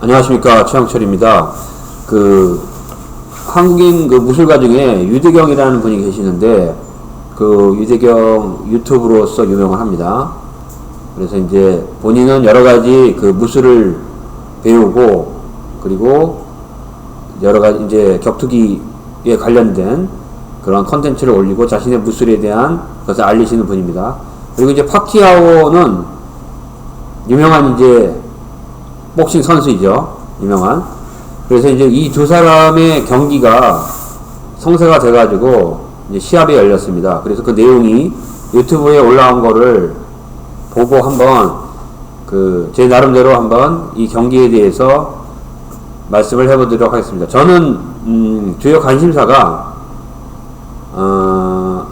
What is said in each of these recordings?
안녕하십니까, 최영철입니다. 한국인 무술가 중에 유대경이라는 분이 계시는데, 유대경 유튜브로서 유명을 합니다. 그래서 이제 본인은 여러 가지 무술을 배우고, 그리고 여러 가지 이제 격투기에 관련된 그런 컨텐츠를 올리고 자신의 무술에 대한 것을 알리시는 분입니다. 그리고 이제 파키아오는 유명한 이제 복싱 선수이죠. 유명한. 그래서 이제 이 두 사람의 경기가 성사가 돼가지고 이제 시합이 열렸습니다. 그래서 그 내용이 유튜브에 올라온 거를 보고 한번 제 나름대로 한번 이 경기에 대해서 말씀을 해보도록 하겠습니다. 저는 주요 관심사가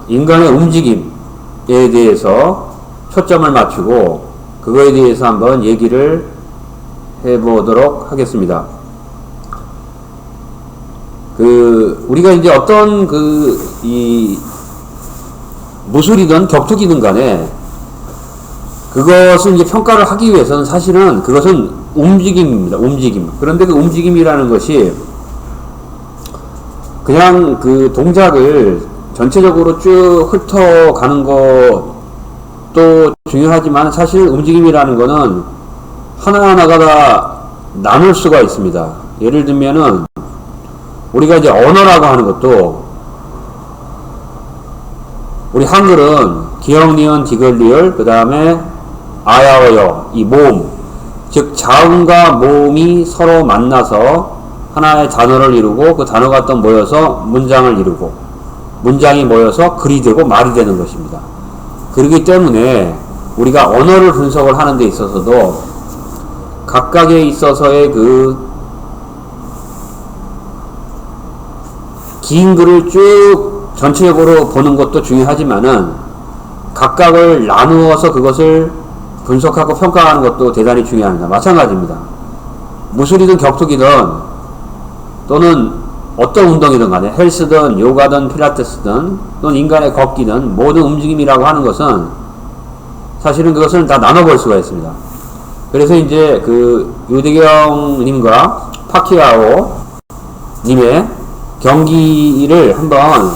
인간의 움직임에 대해서 초점을 맞추고 그거에 대해서 한번 얘기를 해보도록 하겠습니다. 우리가 이제 어떤 이 무술이든 격투기든 간에 그것을 이제 평가를 하기 위해서는 사실은 그것은 움직임입니다. 움직임. 그런데 그 움직임이라는 것이 그냥 동작을 전체적으로 쭉 훑어가는 것도 중요하지만 사실 움직임이라는 거는 하나하나가 다 나눌 수가 있습니다. 예를 들면은 우리가 이제 언어라고 하는 것도 우리 한글은 기역, 니은, 디귿, 리을 그 다음에 아야어여 이 모음 즉 자음과 모음이 서로 만나서 하나의 단어를 이루고 그 단어가 또 모여서 문장을 이루고 문장이 모여서 글이 되고 말이 되는 것입니다. 그렇기 때문에 우리가 언어를 분석을 하는 데 있어서도 각각에 있어서의 긴 글을 쭉 전체적으로 보는 것도 중요하지만은 각각을 나누어서 그것을 분석하고 평가하는 것도 대단히 중요합니다. 마찬가지입니다. 무술이든 격투기든 또는 어떤 운동이든 간에 헬스든 요가든 필라테스든 또는 인간의 걷기든 모든 움직임이라고 하는 것은 사실은 그것을 다 나눠볼 수가 있습니다. 그래서 이제 유대경님과 파키아오 님의 경기를 한번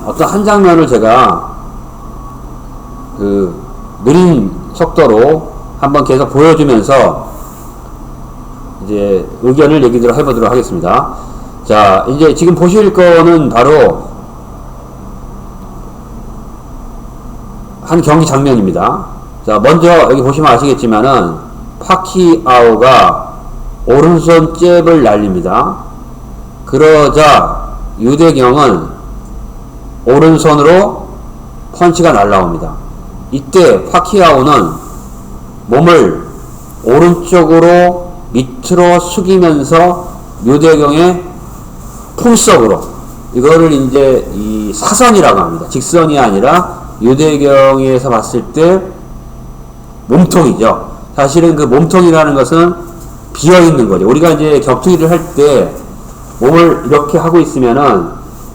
어떤 한 장면을 제가 느린 속도로 한번 계속 보여주면서 이제 의견을 얘기를 해보도록 하겠습니다. 자, 이제 지금 보실 거는 바로 한 경기 장면입니다. 자, 먼저 여기 보시면 아시겠지만은 파키아오가 오른손 잽을 날립니다. 그러자 유대경은 오른손으로 펀치가 날라옵니다. 이때 파키아오는 몸을 오른쪽으로 밑으로 숙이면서 유대경의 품속으로 이거를 이제 이 사선이라고 합니다. 직선이 아니라 유대경에서 봤을 때 몸통이죠. 사실은 그 몸통이라는 것은 비어있는 거죠. 우리가 이제 격투기를 할 때 몸을 이렇게 하고 있으면은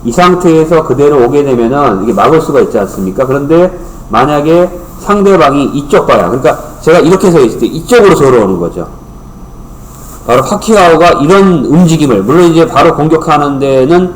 이 상태에서 그대로 오게 되면은 이게 막을 수가 있지 않습니까? 그런데 만약에 상대방이 이쪽 방향, 그러니까 제가 이렇게 서 있을 때 이쪽으로 들어오는 거죠. 바로 파키아오가 이런 움직임을, 물론 이제 바로 공격하는 데는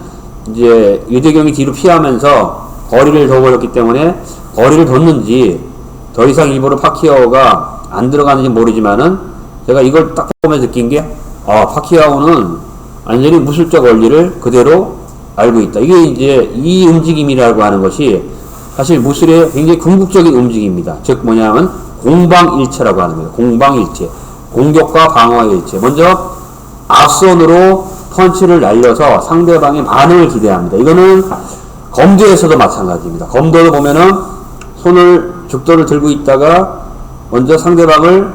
이제 유대경이 뒤로 피하면서 거리를 더 벌였기 때문에 거리를 뒀는지 더 이상 일부러 파키아오가 안 들어가는지 모르지만은 제가 이걸 딱 보면서 느낀 게 파키아오는 완전히 무술적 원리를 그대로 알고 있다. 이게 이제 이 움직임이라고 하는 것이 사실 무술의 굉장히 궁극적인 움직임입니다. 즉 뭐냐면 공방일체라고 하는 거예요. 공방일체. 공격과 방어의 일체. 먼저 앞손으로 펀치를 날려서 상대방의 반응을 기대합니다. 이거는 검도에서도 마찬가지입니다. 검도를 보면은 죽도를 들고 있다가 먼저 상대방을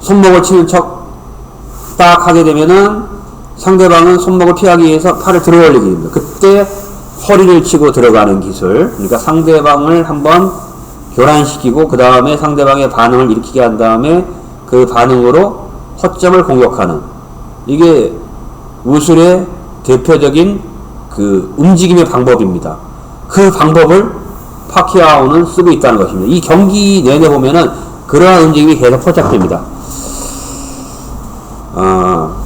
손목을 치는 척 딱 하게 되면은 상대방은 손목을 피하기 위해서 팔을 들어 올리게 됩니다. 그때 허리를 치고 들어가는 기술. 그러니까 상대방을 한번 교란시키고 그 다음에 상대방의 반응을 일으키게 한 다음에 그 반응으로 허점을 공격하는, 이게 무술의 대표적인 움직임의 방법입니다. 그 방법을 파키아오는 쓰고 있다는 것입니다. 이 경기 내내 보면은 그러한 움직임이 계속 포착됩니다.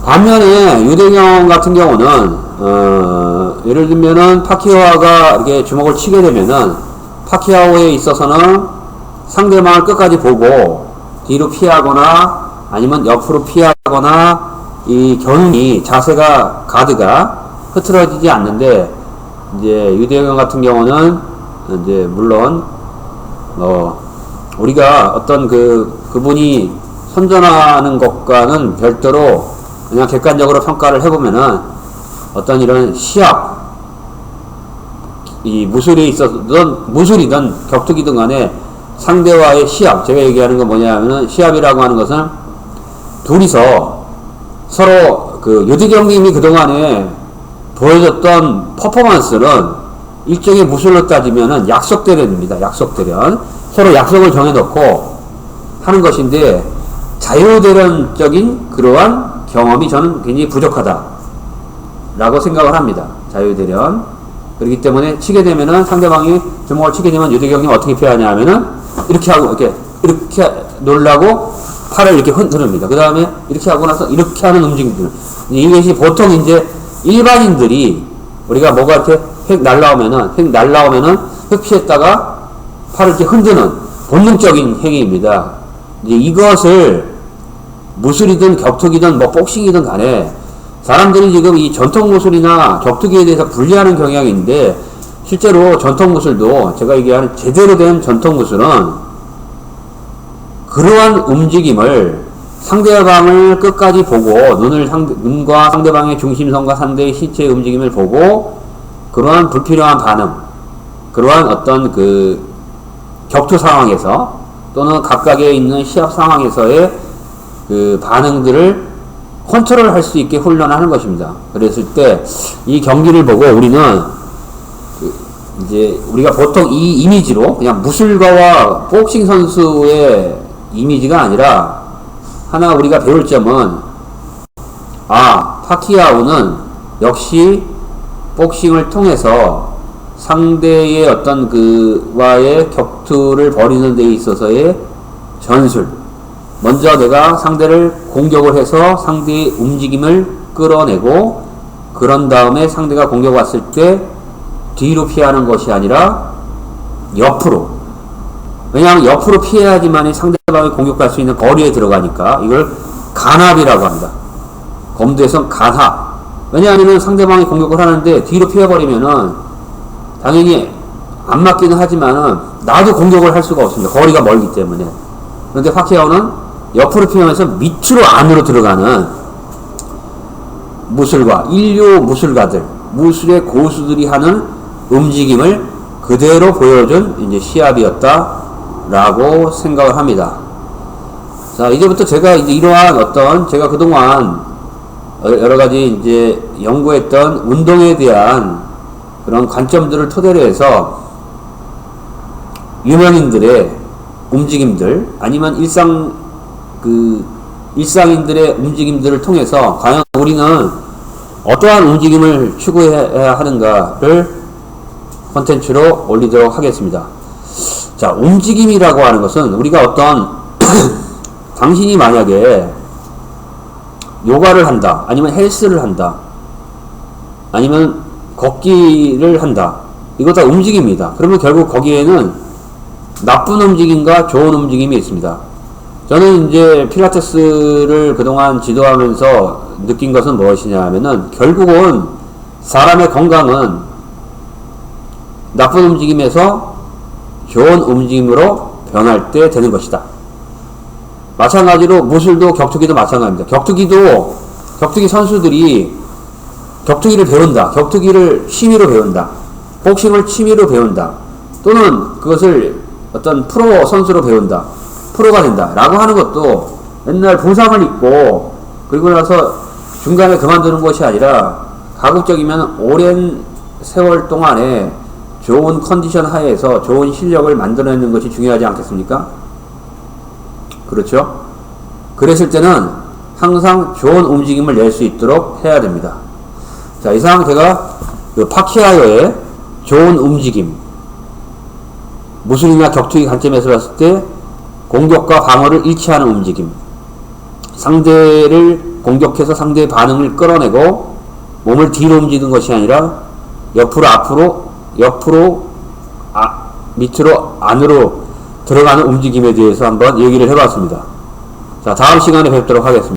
반면에 유대경 같은 경우는 예를 들면은 파키아오가 이렇게 주먹을 치게 되면은 파키아오에 있어서는 상대방을 끝까지 보고 뒤로 피하거나 아니면 옆으로 피하거나 이 겨눈이 자세가 가드가 흐트러지지 않는데, 이제 유대경 같은 경우는 이제 물론 우리가 어떤 그분이 선전하는 것과는 별도로 그냥 객관적으로 평가를 해보면은 어떤 이런 시합, 이 무술에 있어서든 무술이든 격투기든 간에 상대와의 시합, 제가 얘기하는 건 뭐냐면은 시합이라고 하는 것은 둘이서 서로 유대경님이 그동안에 보여줬던 퍼포먼스는 일종의 무술로 따지면은 약속대련입니다. 약속대련. 서로 약속을 정해놓고 하는 것인데, 자유대련적인 그러한 경험이 저는 굉장히 부족하다 라고 생각을 합니다. 자유대련. 그렇기 때문에 치게 되면은 상대방이 주먹을 치게 되면 유대경이 어떻게 피하냐 하면은 이렇게 하고 이렇게 놀라고 팔을 이렇게 흔듭니다. 그 다음에 이렇게 하고 나서 이렇게 하는 움직임들. 이것이 보통 이제 일반인들이 우리가 뭐가 이렇게 획 날라오면은 획 피했다가 팔을 이렇게 흔드는 본능적인 행위입니다. 이제 이것을 무술이든 격투기든 뭐 복싱이든 간에 사람들이 지금 이 전통 무술이나 격투기에 대해서 분리하는 경향이 있는데, 실제로 전통 무술도 제가 얘기하는 제대로 된 전통 무술은 그러한 움직임을 상대방을 끝까지 보고 눈과 상대방의 중심선과 상대의 신체의 움직임을 보고 그러한 불필요한 반응, 그러한 어떤 격투 상황에서 또는 각각의 있는 시합 상황에서의 반응들을 컨트롤 할 수 있게 훈련하는 것입니다. 그랬을 때 이 경기를 보고 우리는 이제 우리가 보통 이 이미지로 그냥 무술가와 복싱 선수의 이미지가 아니라 하나 우리가 배울 점은, 파키아오는 역시 복싱을 통해서 상대의 어떤 와의 격투를 벌이는 데 있어서의 전술, 먼저 내가 상대를 공격을 해서 상대의 움직임을 끌어내고 그런 다음에 상대가 공격 왔을 때 뒤로 피하는 것이 아니라 옆으로, 왜냐하면 옆으로 피해야지만이 상대방이 공격할 수 있는 거리에 들어가니까 이걸 간합이라고 합니다. 검도에선 간합. 왜냐하면 상대방이 공격을 하는데 뒤로 피해버리면은 당연히 안 맞기는 하지만은 나도 공격을 할 수가 없습니다. 거리가 멀기 때문에. 그런데 파키아오는 옆으로 피하면서 밑으로 안으로 들어가는 무술가, 인류 무술가들, 무술의 고수들이 하는 움직임을 그대로 보여준 이제 시합이었다라고 생각을 합니다. 자, 이제부터 제가 이제 이러한 어떤 제가 그동안 여러 가지 이제 연구했던 운동에 대한 그런 관점들을 토대로 해서 유명인들의 움직임들 아니면 일상인들의 움직임들을 통해서 과연 우리는 어떠한 움직임을 추구해야 하는가를 콘텐츠로 올리도록 하겠습니다. 자, 움직임이라고 하는 것은 우리가 어떤 당신이 만약에 요가를 한다, 아니면 헬스를 한다, 아니면 걷기를 한다, 이거 다 움직임입니다. 그러면 결국 거기에는 나쁜 움직임과 좋은 움직임이 있습니다. 저는 이제 필라테스를 그동안 지도하면서 느낀 것은 무엇이냐 하면은 결국은 사람의 건강은 나쁜 움직임에서 좋은 움직임으로 변할 때 되는 것이다. 마찬가지로 무술도 격투기도 마찬가지입니다. 격투기 선수들이 격투기를 배운다. 격투기를 취미로 배운다. 복싱을 취미로 배운다. 또는 그것을 어떤 프로 선수로 배운다. 프로가 된다. 라고 하는 것도 맨날 부상을 입고 그리고 나서 중간에 그만두는 것이 아니라 가급적이면 오랜 세월 동안에 좋은 컨디션 하에서 좋은 실력을 만들어내는 것이 중요하지 않겠습니까? 그렇죠? 그랬을 때는 항상 좋은 움직임을 낼 수 있도록 해야 됩니다. 자, 이상 제가 파키아오의 좋은 움직임, 무술이나 격투기 관점에서 봤을 때 공격과 방어를 일치하는 움직임. 상대를 공격해서 상대의 반응을 끌어내고 몸을 뒤로 움직이는 것이 아니라 옆으로 앞으로 밑으로 안으로 들어가는 움직임에 대해서 한번 얘기를 해봤습니다. 자, 다음 시간에 뵙도록 하겠습니다.